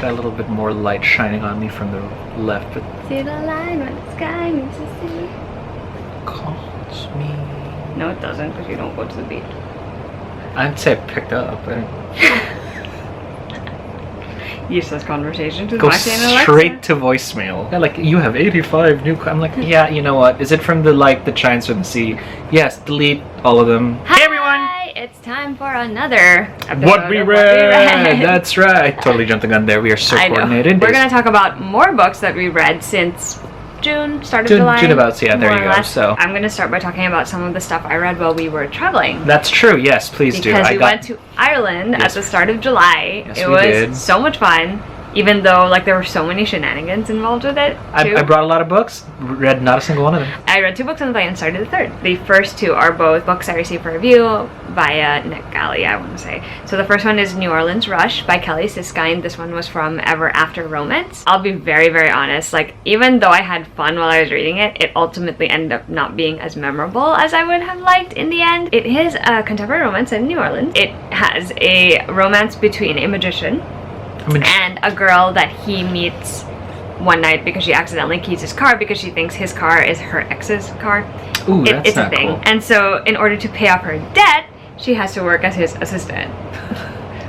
Got a little bit more light shining on me from the left, but See the line when the sky meets the sea. calls me. No, it doesn't, because you don't go to the beach. I'd say I picked up. I didn't Useless conversation to go Maxie and Alexa. straight to voicemail. Yeah, like, you have 85 new. I'm like, yeah, you know what? Is it from the like the Chimes from the Sea? Yes, delete all of them. Hi, Hey everyone! It's time for another episode What we of read. That's right. I totally jumped the gun there. We are so I know. coordinated. We're gonna talk about more books that we read since June, start of July. June about, yeah, there more you or go. less. So I'm gonna start by talking about some of the stuff I read while we were traveling. that's true. Yes, please do. Because we went to Ireland Yes. at the start of July. Yes, it we was did. so much fun, even though like there were so many shenanigans involved with it. Too. I brought a lot of books. Read not a single one of them. I read 2 books on the plane and started the third. The first 2 are both books I received for review via NetGalley, I want to say. So the first one is New Orleans Rush by Kelly Siskind. This one was from Ever After Romance. I'll be very, very honest. Like, even though I had fun while I was reading it, it ultimately ended up not being as memorable as I would have liked in the end. It is a contemporary romance in New Orleans. It has a romance between a magician and a girl that he meets one night because she accidentally keys his car because she thinks his car is her ex's car. Ooh, that's It's a not thing. cool. And so in order to pay off her debt, she has to work as his assistant.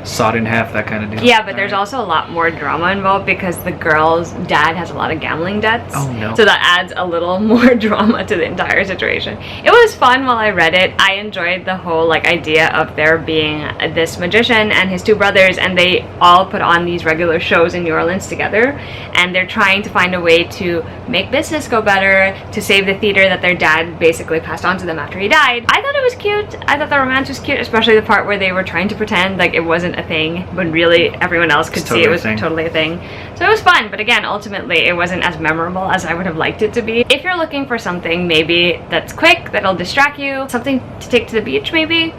Sawed in half, that kind of deal. Yeah, but there's Alright. also a lot more drama involved because the girl's dad has a lot of gambling debts. Oh, no. So that adds a little more drama to the entire situation. It was fun while I read it. I enjoyed the whole like idea of there being this magician and his 2 brothers, and they all put on these regular shows in New Orleans together, and they're trying to find a way to make business go better, to save the theater that their dad basically passed on to them after he died. I thought it was cute. I thought the romance was cute, especially the part where they were trying to pretend like it wasn't a thing when really everyone else could see it was totally a thing. So it was fun, but again, ultimately it wasn't as memorable as I would have liked it to be. If you're looking for something maybe that's quick, that'll distract you, something to take to the beach maybe,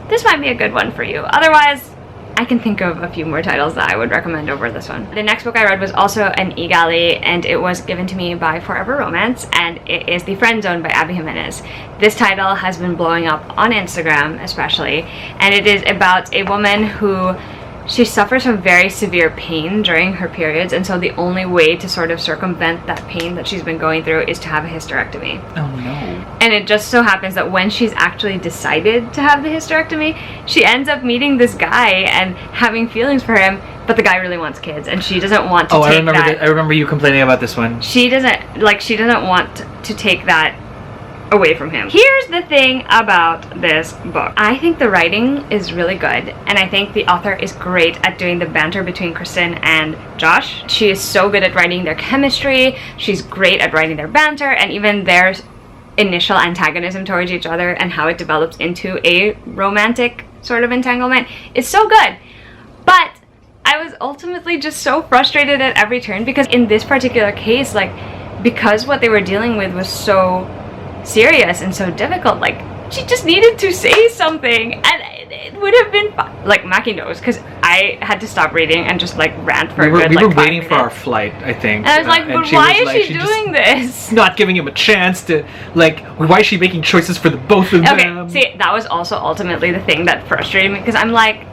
this might be a good one for you. Otherwise, I can think of a few more titles that I would recommend over this one. The next book I read was also an eGalley, and it was given to me by Forever Romance, and it is The Friend Zone by Abby Jimenez. This title has been blowing up on Instagram especially, and it is about a woman who she suffers from very severe pain during her periods, and so the only way to sort of circumvent that pain that she's been going through is to have a hysterectomy. Oh no. And it just so happens that when she's actually decided to have the hysterectomy, she ends up meeting this guy and having feelings for him, but the guy really wants kids, and she doesn't want to take I remember that. I remember you complaining about this one. She doesn't want to take that away from him. Here's the thing about this book. I think the writing is really good, and I think the author is great at doing the banter between Kristen and Josh. She is so good at writing their chemistry, she's great at writing their banter, and even their initial antagonism towards each other and how it develops into a romantic sort of entanglement is so good. But I was ultimately just so frustrated at every turn because in this particular case, like, because what they were dealing with was so serious and so difficult, like, she just needed to say something, and it would have been fun. Like, Mackie knows, because I had to stop reading and just like rant for a good, We like, were 5 waiting for our minutes. flight, I think. And I was like, but she why was is like, she just doing this? not giving him a chance to, like, why is she making choices for the both of them? Okay, see, that was also ultimately the thing that frustrated me, because I'm like,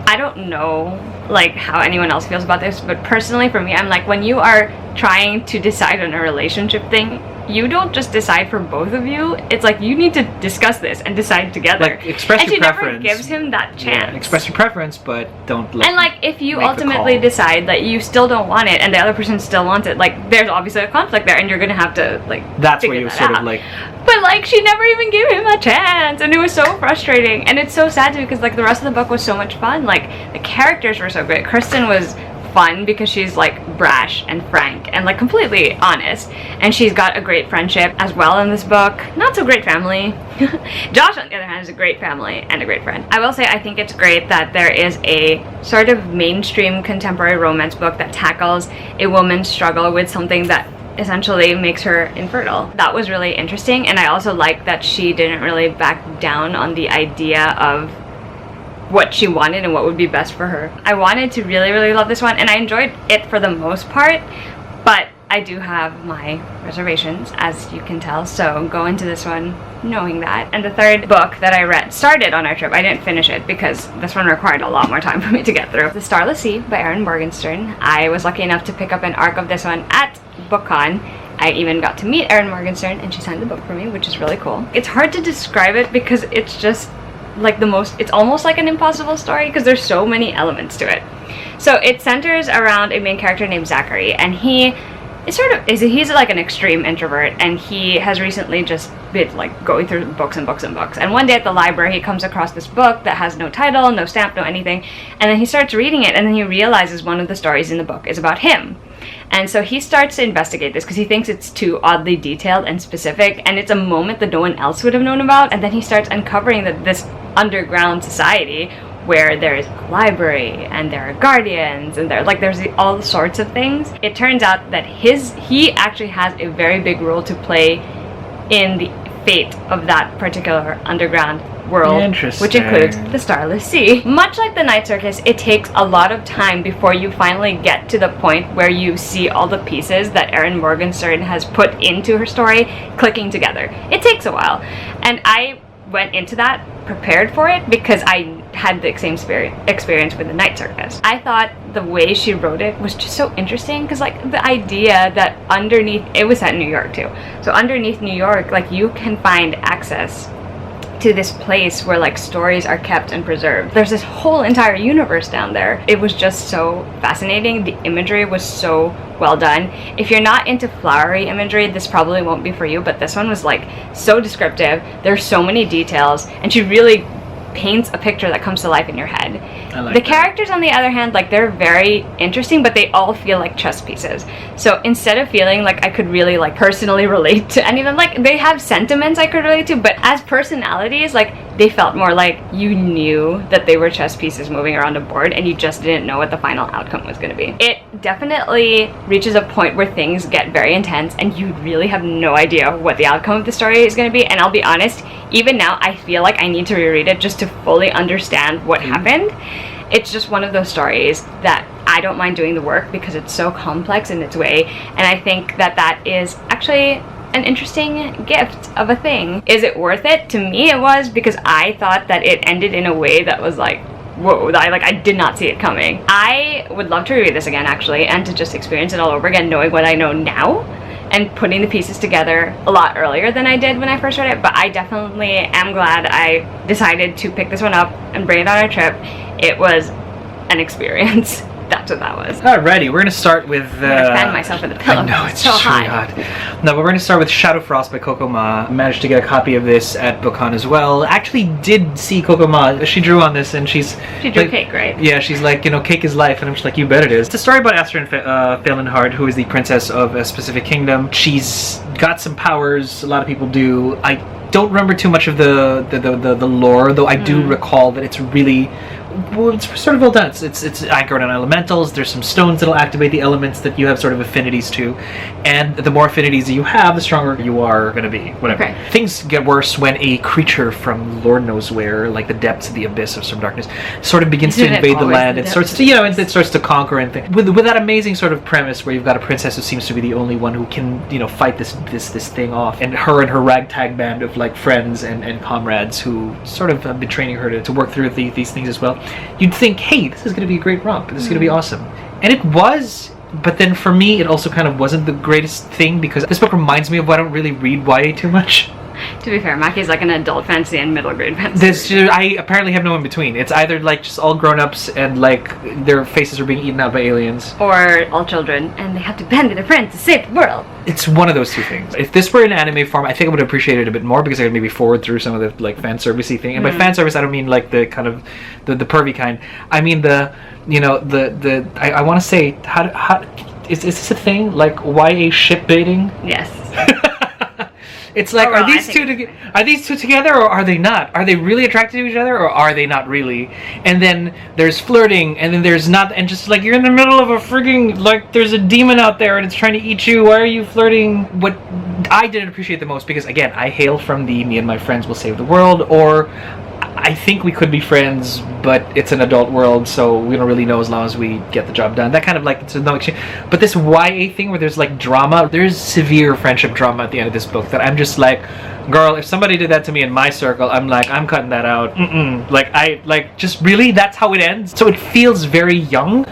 I don't know like how anyone else feels about this, but personally for me, I'm like, when you are trying to decide on a relationship thing, you don't just decide for both of you. It's like you need to discuss this and decide together. Like, express and your she preference. never gives him that chance. Yeah, express your preference, but don't let. And like, if you make the ultimately call. decide that you still don't want it and the other person still wants it, like, there's obviously a conflict there, and you're gonna have to like. That's where figure you that sort out. of like. But like, she never even gave him a chance, and it was so frustrating. And it's so sad too, because like the rest of the book was so much fun. Like, the characters were so great. Kristen was fun because she's like brash and frank and like completely honest, and she's got a great friendship as well in this book. Not so great family. Josh, on the other hand, is a great family and a great friend. I will say, I think it's great that there is a sort of mainstream contemporary romance book that tackles a woman's struggle with something that essentially makes her infertile. That was really interesting, and I also like that she didn't really back down on the idea of what she wanted and what would be best for her. I wanted to really, really love this one, and I enjoyed it for the most part, but I do have my reservations, as you can tell, so go into this one knowing that. And the third book that I started on our trip, I didn't finish it because this one required a lot more time for me to get through. The Starless Eve by Erin Morgenstern. I was lucky enough to pick up an arc of this one at BookCon. I even got to meet Erin Morgenstern and she signed the book for me, which is really cool. It's hard to describe it because it's just like it's almost like an impossible story because there's so many elements to it. So it centers around a main character named Zachary, and he's like an extreme introvert, and he has recently just been like going through books and books and books. And one day at the library he comes across this book that has no title, no stamp, no anything, and then he starts reading it, and then he realizes one of the stories in the book is about him. And so he starts to investigate this because he thinks it's too oddly detailed and specific, and it's a moment that no one else would have known about. And then he starts uncovering this underground society where there's a library and there are guardians and there's all sorts of things. It turns out that he actually has a very big role to play in the fate of that particular underground world, which includes the Starless Sea. Much like the Night Circus, it takes a lot of time before you finally get to the point where you see all the pieces that Erin Morgenstern has put into her story clicking together. It takes a while, and I went into that prepared for it because I had the same experience with the Night Circus. I thought the way she wrote it was just so interesting because like the idea that underneath, it was set in New York too, so underneath New York, like you can find access to this place where like stories are kept and preserved. There's this whole entire universe down there. It was just so fascinating. The imagery was so well done. If you're not into flowery imagery, this probably won't be for you, but this one was like so descriptive. There's so many details, and she really paints a picture that comes to life in your head. The characters, on the other hand, like they're very interesting, but they all feel like chess pieces. So instead of feeling like I could really like personally relate to any of them, like they have sentiments I could relate to, but as personalities, like they felt more like you knew that they were chess pieces moving around a board and you just didn't know what the final outcome was going to be. It definitely reaches a point where things get very intense and you really have no idea what the outcome of the story is going to be. And I'll be honest, even now I feel like I need to reread it just to fully understand what happened. It's just one of those stories that I don't mind doing the work because it's so complex in its way, and I think that is actually an interesting gift of a thing. Is it worth it? To me it was, because I thought that it ended in a way that was like, whoa, I did not see it coming. I would love to reread this again actually, and to just experience it all over again knowing what I know now and putting the pieces together a lot earlier than I did when I first read it. But I definitely am glad I decided to pick this one up and bring it on our trip. It was an experience. That's what that was. Alrighty, we're gonna start with. I'm gonna fan myself with the pillow. I know, it's so just hot. really hot. No, but we're gonna start with Shadow Frost by Coco Ma. I managed to get a copy of this at BookCon as well. Actually, did see Coco Ma. She drew on this, and she drew like, cake, right? Yeah, she's like, cake is life, and I'm just like, you bet it is. It's a story about Astrid Phalenhard, who is the princess of a specific kingdom. She's got some powers. A lot of people do. I don't remember too much of the lore, though I do recall that it's really. Well, it's sort of well done. It's anchored on elementals. There's some stones that'll activate the elements that you have sort of affinities to, and the more affinities you have, the stronger you are going to be. Whatever. Okay. Things get worse when a creature from Lord knows where, like the depths of the abyss of some darkness, sort of begins to invade the land. It starts to, it starts to conquer and things. With that amazing sort of premise where you've got a princess who seems to be the only one who can, fight this thing off, and her ragtag band of like friends and comrades who sort of have been training her to work through these things as well. You'd think, hey, this is going to be a great romp. This is going to be awesome. And it was, but then for me, it also kind of wasn't the greatest thing because this book reminds me of why I don't really read YA too much. To be fair, Maki's like an adult fantasy and middle grade fantasy. I apparently have no in between. It's either like just all grown-ups and like their faces are being eaten out by aliens, or all children and they have to bend their friends to save the world. It's one of those two things. If this were in anime form, I think I would appreciate it a bit more because I could maybe forward through some of the like fan servicey thing. And by fan service, I don't mean like the kind of the pervy kind. I mean the I want to say how is this a thing, like YA ship baiting? Yes. It's like, are these two together or are they not? Are they really attracted to each other or are they not really? And then there's flirting, and then there's not, and just like you're in the middle of a frigging, like there's a demon out there and it's trying to eat you. Why are you flirting? What I didn't appreciate the most, because again, I hail from the me and my friends will save the world, or I think we could be friends, but it's an adult world, so we don't really know as long as we get the job done. That kind of like, it's no exchange. But this YA thing where there's like drama, there's severe friendship drama at the end of this book that I'm just like, girl, if somebody did that to me in my circle, I'm like, I'm cutting that out. Like, just really, that's how it ends. So it feels very young.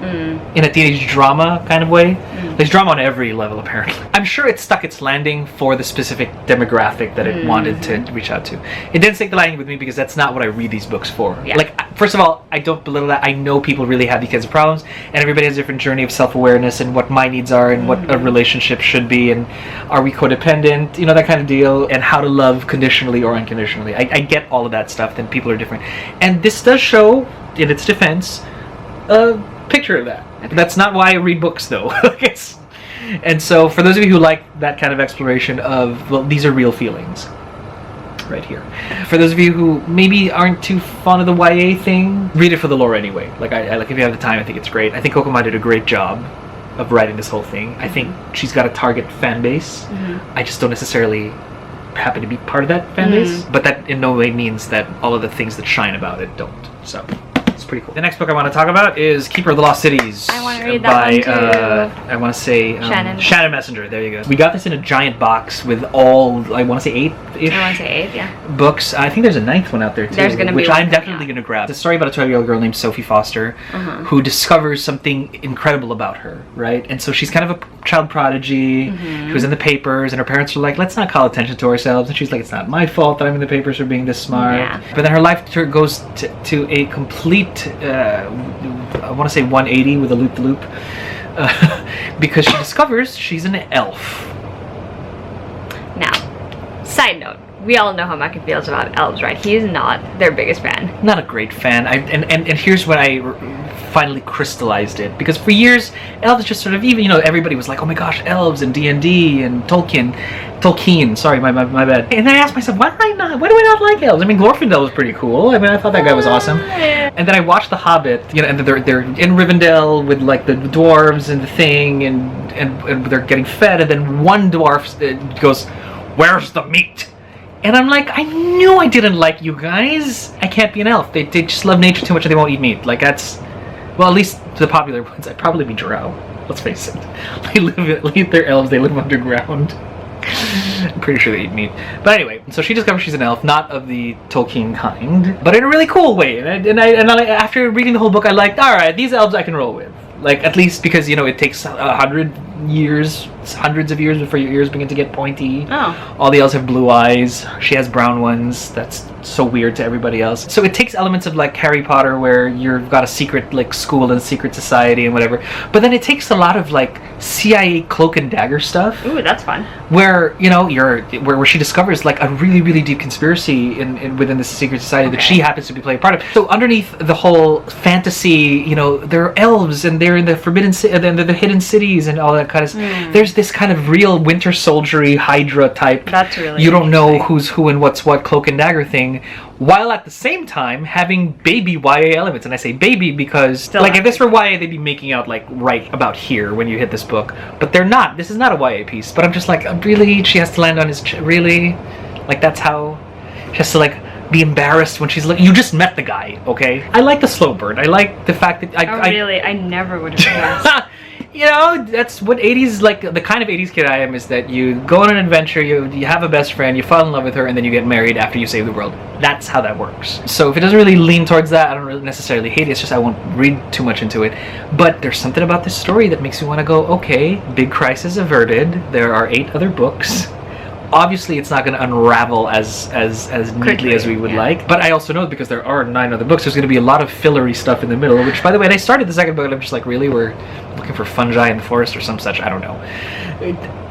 In a teenage drama kind of way. There's drama on every level, apparently. I'm sure it stuck its landing for the specific demographic that it wanted to reach out to. It didn't stick the landing with me because that's not what I read these books for. Yeah. Like, first of all, I don't belittle that. I know people really have these kinds of problems, and everybody has a different journey of self-awareness and what my needs are and what a relationship should be, and are we codependent, you know, that kind of deal, and how to love conditionally or unconditionally. I get all of that stuff, then people are different. And this does show, in its defense, picture of that. Okay. That's not why I read books, though. And so for those of you who like that kind of exploration of, well, these are real feelings right here. For those of you who maybe aren't too fond of the YA thing, read it for the lore anyway. Like, I like, if you have the time, I think it's great. I think Kokoma did a great job of writing this whole thing. I think she's got a target fan base. I just don't necessarily happen to be part of that fan base, but that in no way means that all of the things that shine about it don't. So it's pretty cool. The next book I want to talk about is Keeper of the Lost Cities. I want to read that one too. I want to say Shannon Messenger. There you go. We got this in a giant box with all, I want to say 8-ish. I want to say 8, yeah. Books. I think there's a 9th one out there too. There's going to be which one I'm definitely going to grab. It's a story about a 12-year-old girl named Sophie Foster who discovers something incredible about her, right? And so she's kind of a child prodigy who was in the papers, and her parents were like, let's not call attention to ourselves. And she's like, it's not my fault that I'm in the papers for being this smart. Yeah. But then her life goes to a complete, I want to say 180 with a loop-de-loop, because she discovers she's an elf. Now, side note, we all know how Maki feels about elves, right? He is not their biggest fan. Not a great fan. And here's when I finally crystallized it, because for years elves just sort of, even, you know, everybody was like, oh my gosh, elves and D&D and Tolkien, sorry, my bad. And then I asked myself, why do I not like elves? I mean, Glorfindel was pretty cool. I mean, I thought that guy was awesome. And then I watched The Hobbit, you know, and they're in Rivendell with like the dwarves and the thing, and they're getting fed, and then one dwarf goes, where's the meat? And I'm like, I knew I didn't like you guys. I can't be an elf. They just love nature too much and they won't eat meat. Like, that's, well, at least the popular ones, I'd probably be drow. Let's face it. They're elves, they live underground. I'm pretty sure they eat meat. But anyway, so she discovers she's an elf, not of the Tolkien kind, but in a really cool way. And after reading the whole book, I liked, alright, these elves I can roll with. Like, at least because, you know, it takes 100 years, hundreds of years before your ears begin to get pointy. Oh. All the elves have blue eyes. She has brown ones. That's so weird to everybody else. So it takes elements of like Harry Potter, where you've got a secret like school and secret society and whatever. But then it takes a lot of like CIA cloak and dagger stuff. Ooh, that's fun. Where, you know, where she discovers like a really, really deep conspiracy within this secret society that she happens to be playing part of. So underneath the whole fantasy, you know, there are elves and they're in the forbidden city, and they're the hidden cities and all that kind of stuff. There's this kind of real Winter Soldiery Hydra type. That's really you don't know who's who and what's what cloak and dagger thing, while at the same time having baby YA elements. And I say baby because still like if this were YA, they'd be making out like right about here when you hit this book, but they're not. This is not a YA piece. But I'm just like, really, she has to land on his really, like that's how she has to like be embarrassed when she's like, you just met the guy, okay? I like the slow burn. I like the fact that I never would have guessed. You know, that's what 80s, like the kind of 80s kid I am, is that you go on an adventure, you have a best friend, you fall in love with her, and then you get married after you save the world. That's how that works. So if it doesn't really lean towards that, I don't really necessarily hate it. It's just I won't read too much into it. But there's something about this story that makes me want to go, okay, big crisis averted. There are 8 other books. Obviously, it's not going to unravel as neatly as we would like. But I also know, because there are 9 other books, there's going to be a lot of fillery stuff in the middle, which, by the way, I started the second book and I'm just like, really? We're looking for fungi in the forest or some such? I don't know.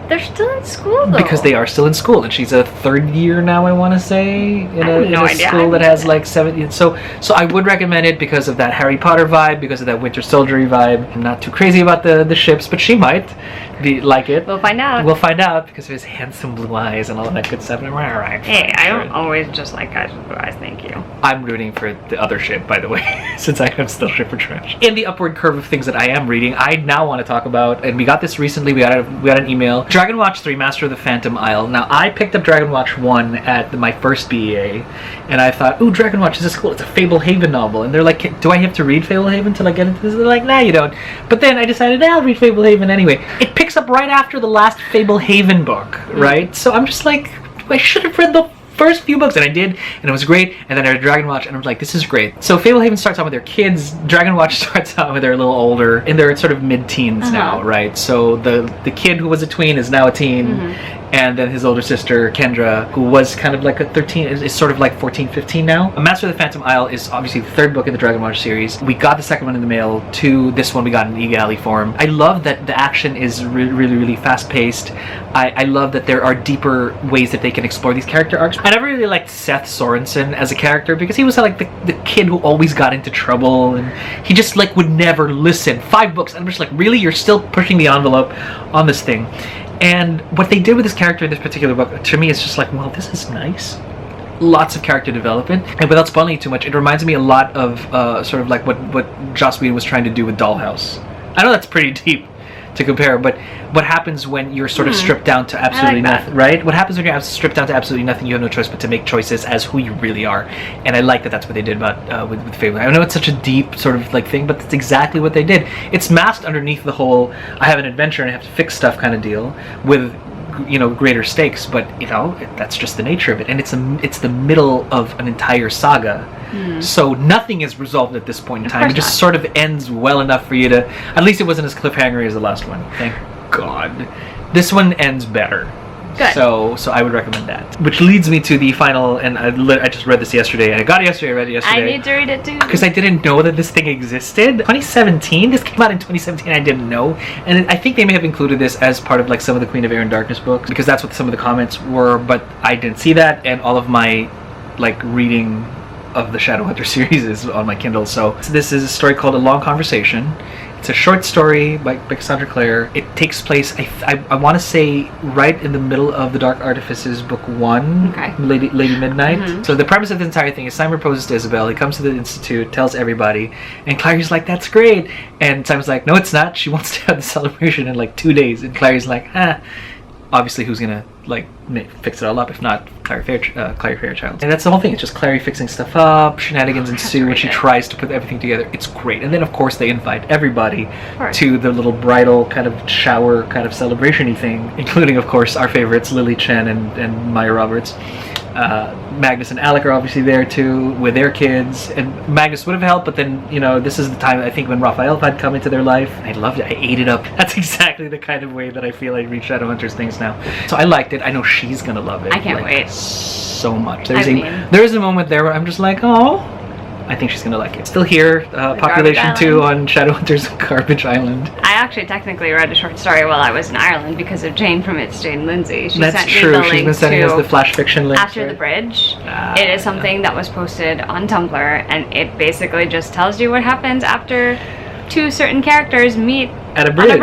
They're still in school, though. Because they are still in school, and she's a 3rd year now, I want to say, in a school that has like 7. So I would recommend it because of that Harry Potter vibe, because of that Winter Soldiery vibe. I'm not too crazy about the ships, but she might like it. We'll find out. We'll find out because of his handsome blue eyes and all of that good stuff. And I'm all right. Hey, I don't always just like guys with blue eyes. Thank you. I'm rooting for the other ship, by the way, since I am still ship for trash. In the upward curve of things that I am reading, I now want to talk about, and we got this recently. We got an email. Dragon Watch 3, Master of the Phantom Isle. Now, I picked up Dragon Watch 1 at my first BEA, and I thought, ooh, Dragon Watch, this is cool. It's a Fablehaven novel. And they're like, do I have to read Fablehaven till I get into this? They're like, nah, you don't. But then I decided, I'll read Fablehaven anyway. It picks up right after the last Fablehaven book, right? So I'm just like, I should have read the first few books, and I did, and it was great. And then I read Dragon Watch, and I was like, this is great. So Fablehaven starts out with their kids. Dragon Watch starts out with they're a little older, and they're sort of mid-teens now, right? So the kid who was a tween is now a teen, and then his older sister Kendra, who was kind of like a 13, is sort of like 14, 15 now. Master of the Phantom Isle is obviously the third book in the Dragon Watch series. We got the second one in the mail. This one we got in e-galley form. I love that the action is really fast-paced. I love that there are deeper ways that they can explore these character arcs. I never really liked Seth Sorensen as a character because he was like the kid who always got into trouble, and he just like would never listen. 5 books, and I'm just like, really? You're still pushing the envelope on this thing. And what they did with this character in this particular book, to me, is just like, well, this is nice. Lots of character development, and without spoiling it too much, it reminds me a lot of sort of like what Joss Whedon was trying to do with Dollhouse. I know that's pretty deep to compare, but what happens when you're sort of stripped down to absolutely nothing, right? What happens when you're stripped down to absolutely nothing? You have no choice but to make choices as who you really are, and I like that that's what they did about with Fable. I know it's such a deep sort of like thing, but that's exactly what they did. It's masked underneath the whole I have an adventure and I have to fix stuff kind of deal with, you know, greater stakes, but you know, that's just the nature of it, and it's the middle of an entire saga. So nothing is resolved at this point in time. It just sort of ends well enough for you to, at least it wasn't as cliffhangery as the last one, thank God. This one ends better. Good. So I would recommend that. Which leads me to the final, and I just read this yesterday, and I got it yesterday, I read it yesterday. I need to read it too. Because I didn't know that this thing existed. 2017? This came out in 2017, I didn't know. And I think they may have included this as part of like some of the Queen of Air and Darkness books, because that's what some of the comments were, but I didn't see that, and all of my like reading of the Shadowhunter series is on my Kindle. So this is a story called A Long Conversation. It's a short story by Cassandra Clare. It takes place, I want to say, right in the middle of the Dark Artifices book 1, Lady Midnight. So the premise of the entire thing is Simon proposes to Isabel. He comes to the Institute, tells everybody, and Clary's like, that's great. And Simon's like, no, it's not. She wants to have the celebration in like 2 days. And Clary's like, obviously who's gonna like fix it all up if not Clary Fairchild. And that's the whole thing. It's just Clary fixing stuff up, shenanigans ensue when she tries to put everything together. It's great. And then of course they invite everybody to the little bridal kind of shower kind of celebration-y thing, including of course our favorites Lily Chen and Maya Roberts. Magnus and Alec are obviously there too with their kids, and Magnus would have helped, but then, you know, this is the time I think when Raphael had come into their life. I loved it. I ate it up. That's exactly the kind of way that I feel I read Shadowhunters things now. So I liked it. I know she's gonna love it. I can't wait so much. There is a moment there where I'm just like, oh, I think she's gonna like it. Still here, Population 2 on Shadowhunters Garbage Island. I actually technically read a short story while I was in Ireland because of Jane from It's Jane Lindsay. That's true. She's been sending us the flash fiction links. After the Bridge. It is something that was posted on Tumblr, and it basically just tells you what happens after 2 certain characters meet at a bridge.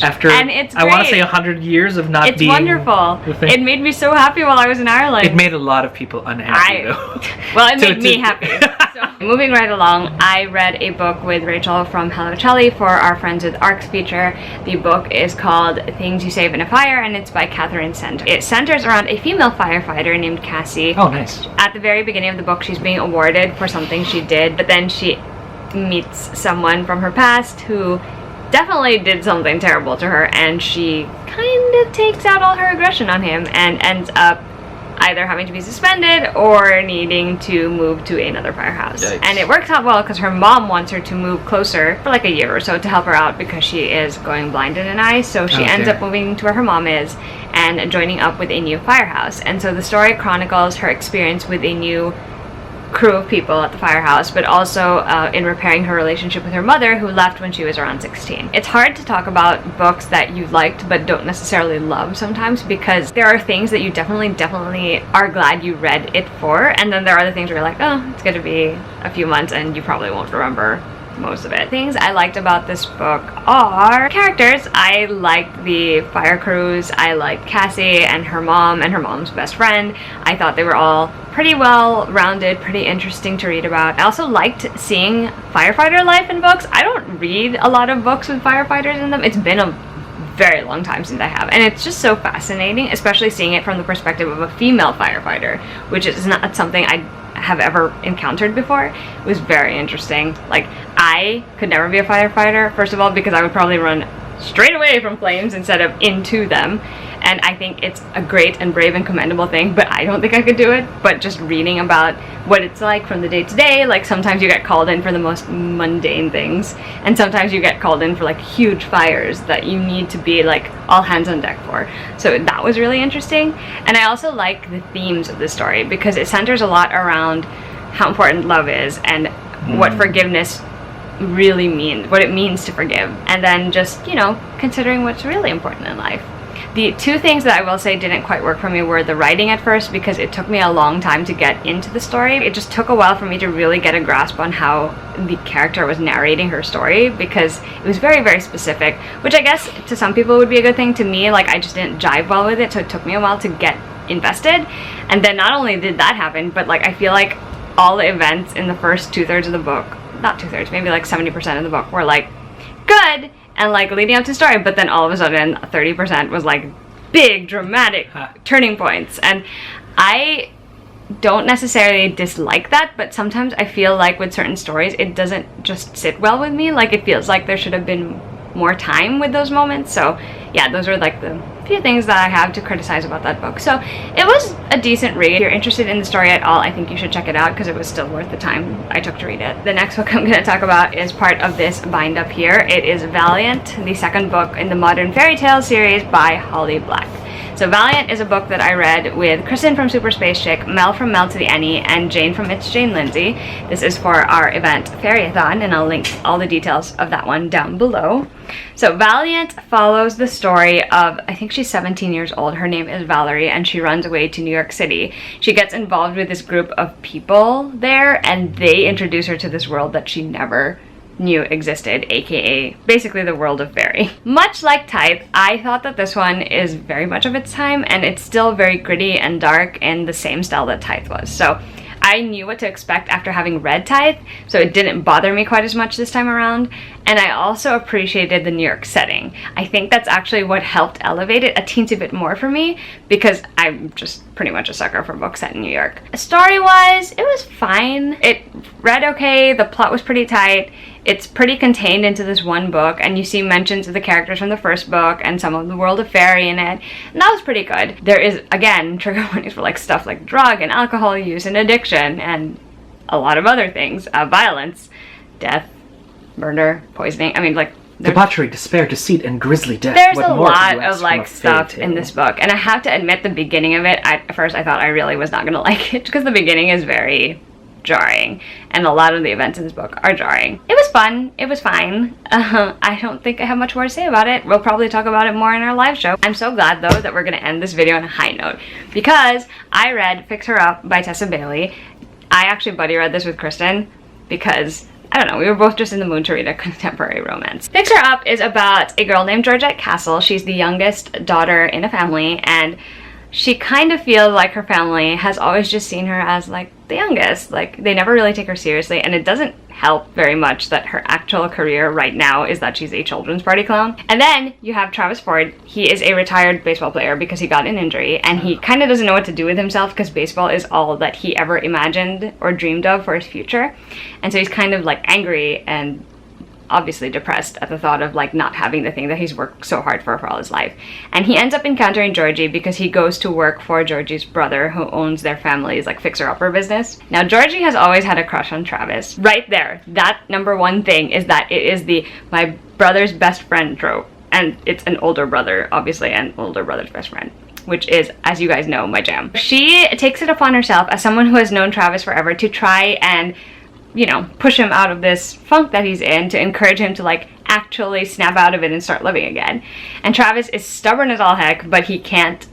After, and it's great. I want to say 100 years of not being. It's wonderful. It made me so happy while I was in Ireland. It made a lot of people unhappy, though. Well, it made me happy. So, moving right along, I read a book with Rachel from Hello Chelly for our Friends with Arcs feature. The book is called Things You Save in a Fire, and it's by Catherine Center. It centers around a female firefighter named Cassie. Oh, nice. At the very beginning of the book, she's being awarded for something she did, but then she meets someone from her past who definitely did something terrible to her, and she kind of takes out all her aggression on him and ends up either having to be suspended or needing to move to another firehouse. Yikes. And it works out well because her mom wants her to move closer for like a year or so to help her out because she is going blind in an eye, so she ends up moving to where her mom is and joining up with a new firehouse. And so the story chronicles her experience with a new crew of people at the firehouse, but also in repairing her relationship with her mother, who left when she was around 16. It's hard to talk about books that you liked but don't necessarily love sometimes, because there are things that you definitely are glad you read it for, and then there are other things where you're like, oh, it's going to be a few months and you probably won't remember most of it. Things I liked about this book are characters. I liked the fire crews. I liked Cassie and her mom's best friend. I thought they were all pretty well rounded, pretty interesting to read about. I also liked seeing firefighter life in books. I don't read a lot of books with firefighters in them. It's been a very long time since I have, and it's just so fascinating, especially seeing it from the perspective of a female firefighter, which is not something I have ever encountered before. It was very interesting. Like, I could never be a firefighter, first of all, because I would probably run straight away from flames instead of into them, and I think it's a great and brave and commendable thing, but I don't think I could do it. But just reading about what it's like from the day to day, like sometimes you get called in for the most mundane things, and sometimes you get called in for like huge fires that you need to be like all hands on deck for. So that was really interesting. And I also like the themes of the story because it centers a lot around how important love is and what forgiveness really means, what it means to forgive, and then just, you know, considering what's really important in life. The two things that I will say didn't quite work for me were the writing at first, because it took me a long time to get into the story. It just took a while for me to really get a grasp on how the character was narrating her story, because it was very, very specific, which I guess to some people would be a good thing. To me, like, I just didn't jive well with it, so it took me a while to get invested. And then not only did that happen, but like I feel like all the events in the first 2/3 of the book, not 2/3, maybe like 70% of the book were like good and like leading up to the story, but then all of a sudden 30% was like big dramatic turning points. And I don't necessarily dislike that, but sometimes I feel like with certain stories it doesn't just sit well with me. Like, it feels like there should have been more time with those moments. So yeah, those are like the few things that I have to criticize about that book. So it was a decent read. If you're interested in the story at all, I think you should check it out because it was still worth the time I took to read it. The next book I'm going to talk about is part of this bind up here. It is Valiant, the second book in the Modern Fairy Tale series by Holly Black. So Valiant is a book that I read with Kristen from Super Space Chick, Mel from Mel to the Any, and Jane from It's Jane Lindsay. This is for our event Fairyathon, and I'll link all the details of that one down below. So Valiant follows the story of, I think she's 17 years old, her name is Valerie, and she runs away to New York City. She gets involved with this group of people there, and they introduce her to this world that she never knew existed, aka basically the world of fairy. Much like Type, I thought that this one is very much of its time, and it's still very gritty and dark in the same style that Type was. So I knew what to expect after having read Type, so it didn't bother me quite as much this time around. And I also appreciated the New York setting. I think that's actually what helped elevate it a teensy bit more for me, because I'm just pretty much a sucker for books set in New York. Story-wise, it was fine. It read okay, the plot was pretty tight. It's pretty contained into this one book, and you see mentions of the characters from the first book and some of the world of fairy in it, and that was pretty good. There is, again, trigger warnings for like stuff like drug and alcohol use and addiction and a lot of other things, violence, death, murder, poisoning. I mean, like, debauchery, despair, deceit, and grisly death. There's a lot of like stuff in this book, and I have to admit, the beginning of it, at first I thought I really was not gonna like it, because the beginning is very jarring, and a lot of the events in this book are jarring. It was fun. It was fine. I don't think I have much more to say about it. We'll probably talk about it more in our live show. I'm so glad, though, that we're going to end this video on a high note, because I read Fix Her Up by Tessa Bailey. I actually buddy read this with Kristen because, I don't know, we were both just in the mood to read a contemporary romance. Fix Her Up is about a girl named Georgette Castle. She's the youngest daughter in a family, and she kind of feels like her family has always just seen her as like the youngest. Like, they never really take her seriously, and it doesn't help very much that her actual career right now is that she's a children's party clown. And then you have Travis Ford. He is a retired baseball player because he got an injury, and he kind of doesn't know what to do with himself because baseball is all that he ever imagined or dreamed of for his future. And so he's kind of like angry and obviously depressed at the thought of like not having the thing that he's worked so hard for all his life. And he ends up encountering Georgie because he goes to work for Georgie's brother, who owns their family's like fixer-upper business. Now, Georgie has always had a crush on Travis. Right there, that number one thing is that it is the my brother's best friend trope, and it's an older brother, obviously, an older brother's best friend, which is, as you guys know, my jam. She takes it upon herself as someone who has known Travis forever to try and, you know, push him out of this funk that he's in, to encourage him to like actually snap out of it and start living again. And Travis is stubborn as all heck, but he can't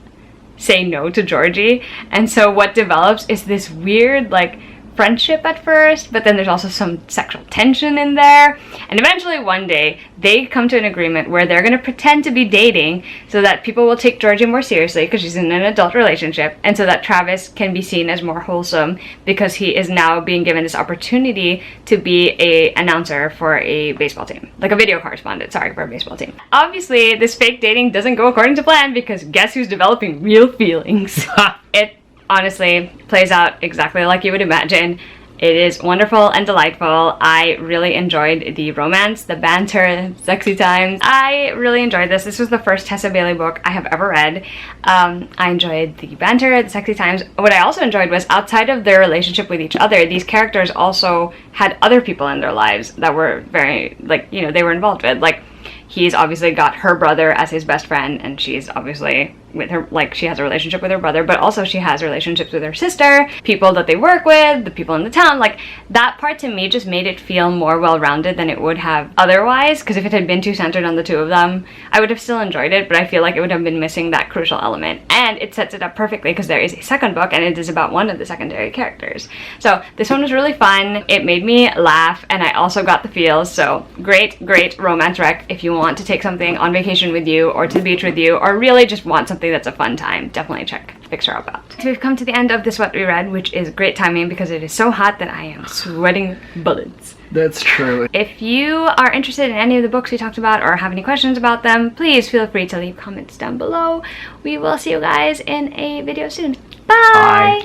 say no to Georgie. And so what develops is this weird like friendship at first, but then there's also some sexual tension in there. And eventually one day they come to an agreement where they're going to pretend to be dating so that people will take Georgia more seriously because she's in an adult relationship, and so that Travis can be seen as more wholesome because he is now being given this opportunity to be a announcer for a baseball team, like a video correspondent, sorry, for a baseball team. Obviously this fake dating doesn't go according to plan because guess who's developing real feelings? It honestly plays out exactly like you would imagine. It is wonderful and delightful. I really enjoyed the romance, the banter, sexy times. I really enjoyed this. This was the first Tessa Bailey book I have ever read. I enjoyed the banter, the sexy times. What I also enjoyed was outside of their relationship with each other, these characters also had other people in their lives that were very, like, you know, they were involved with. Like, he's obviously got her brother as his best friend, and she's obviously with her, like, she has a relationship with her brother, but also she has relationships with her sister, people that they work with, the people in the town. Like, that part to me just made it feel more well-rounded than it would have otherwise, because if it had been too centered on the two of them, I would have still enjoyed it, but I feel like it would have been missing that crucial element. And it sets it up perfectly because there is a second book and it is about one of the secondary characters. So this one was really fun. It made me laugh and I also got the feels. So great romance rec if you want to take something on vacation with you or to the beach with you, or really just want something that's a fun time. Definitely check Fixer Up out. So we've come to the end of this What We Read, which is great timing because it is so hot that I am sweating bullets. That's true. If you are interested in any of the books we talked about or have any questions about them, please feel free to leave comments down below. We will see you guys in a video soon. Bye!